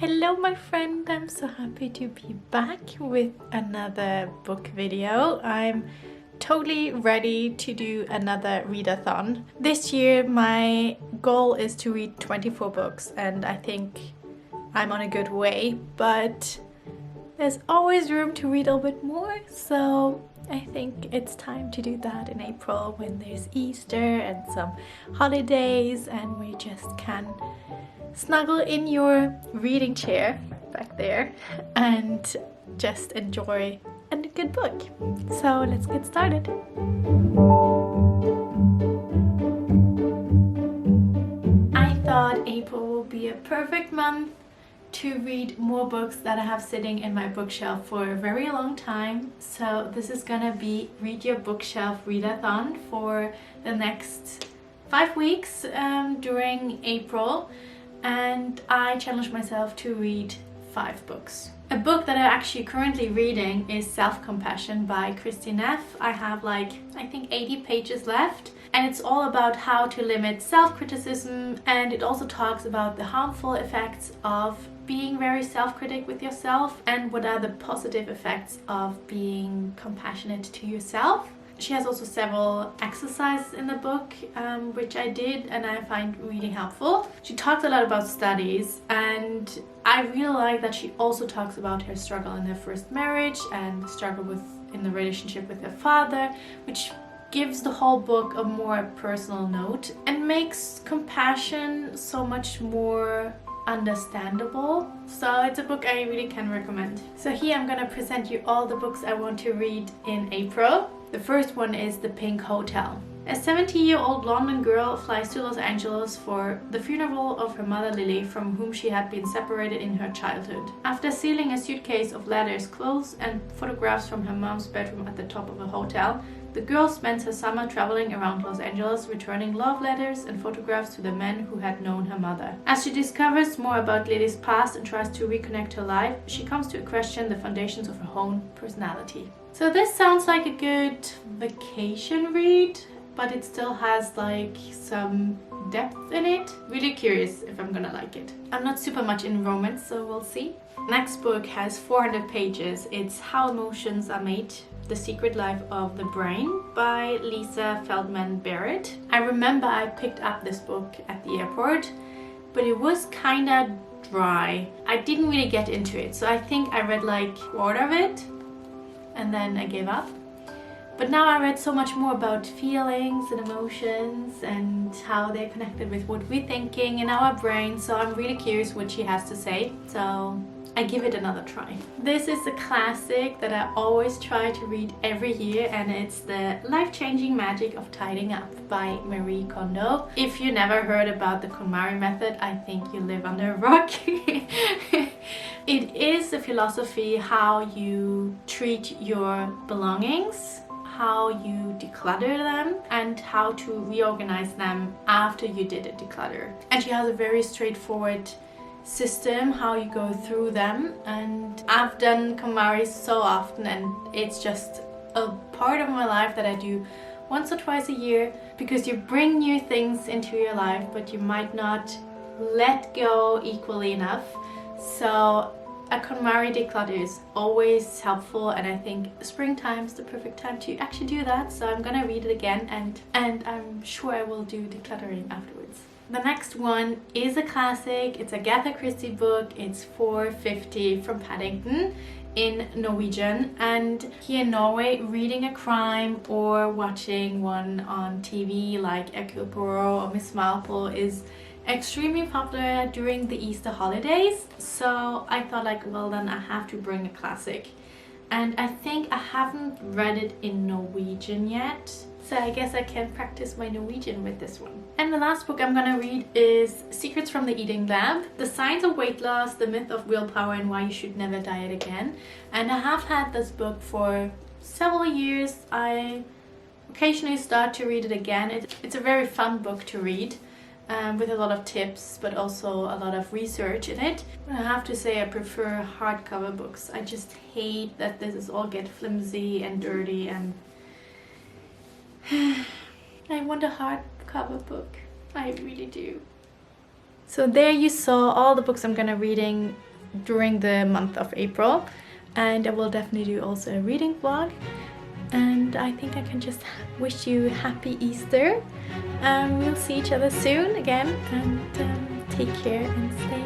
Hello my friend, I'm so happy to be back with another book video. I'm totally ready to do another readathon. This year my goal is to read 24 books and I think I'm on a good way, but there's always room to read a little bit more, so I think it's time to do that in April when there's Easter and some holidays and we just can snuggle in your reading chair back there and just enjoy a good book. So let's get started. I thought April will be a perfect month to read more books that I have sitting in my bookshelf for a very long time. So this is gonna be Read Your Bookshelf Readathon for the next 5 weeks during April. And I challenged myself to read 5 books. A book that I'm actually currently reading is Self-Compassion by Kristin Neff. I have I think 80 pages left, and it's all about how to limit self-criticism, and it also talks about the harmful effects of being very self-critic with yourself and what are the positive effects of being compassionate to yourself. She has also several exercises in the book, which I did and I find really helpful. She talks a lot about studies, and I really like that she also talks about her struggle in her first marriage and the struggle in the relationship with her father, which gives the whole book a more personal note and makes compassion so much more understandable. So it's a book I really can recommend. So here I'm gonna present you all the books I want to read in April. The first one is The Pink Hotel. A 70-year-old London girl flies to Los Angeles for the funeral of her mother Lily, from whom she had been separated in her childhood. After sealing a suitcase of letters, clothes and photographs from her mom's bedroom at the top of a hotel, the girl spends her summer traveling around Los Angeles, returning love letters and photographs to the men who had known her mother. As she discovers more about Lily's past and tries to reconnect her life, she comes to question the foundations of her own personality. So this sounds like a good vacation read, but it still has some depth in it. Really curious if I'm gonna like it. I'm not super much in romance, so we'll see. Next book has 400 pages. It's How Emotions Are Made: The Secret Life of the Brain by Lisa Feldman Barrett. I remember I picked up this book at the airport, but it was kinda dry. I didn't really get into it, so I think I read a quarter of it and then I gave up. But now I read so much more about feelings and emotions and how they're connected with what we're thinking in our brain, so I'm really curious what she has to say. So I give it another try. This is a classic that I always try to read every year, and it's The Life-Changing Magic of Tidying Up by Marie Kondo. If you never heard about the KonMari method, I think you live under a rock. It is a philosophy how you treat your belongings, how you declutter them, and how to reorganize them after you did a declutter. And she has a very straightforward system how you go through them, and I've done KonMari so often and it's just a part of my life that I do once or twice a year, because you bring new things into your life but you might not let go equally enough. So a KonMari declutter is always helpful, and I think springtime is the perfect time to actually do that. So I'm gonna read it again, and I'm sure I will do decluttering afterwards. The next one is a classic. It's a Agatha Christie book. It's 450 from Paddington in Norwegian, and here in Norway, reading a crime or watching one on TV like Hercule Poirot or Miss Marple is extremely popular during the Easter holidays. So I thought well then I have to bring a classic, and I think I haven't read it in Norwegian yet, so I guess I can practice my Norwegian with this one. And the last book I'm gonna read is Secrets from the Eating Lab: The Science of Weight Loss, The Myth of Willpower, and Why You Should Never Diet Again. And I have had this book for several years. I occasionally start to read it again. It's a very fun book to read, with a lot of tips but also a lot of research in it. But I have to say I prefer hardcover books. I just hate that this is all get flimsy and dirty, and I want a hardcover book. I really do. So there you saw all the books I'm gonna reading during the month of April, and I will definitely do also a reading vlog. And I think I can just wish you happy Easter. We'll see each other soon again, and take care and stay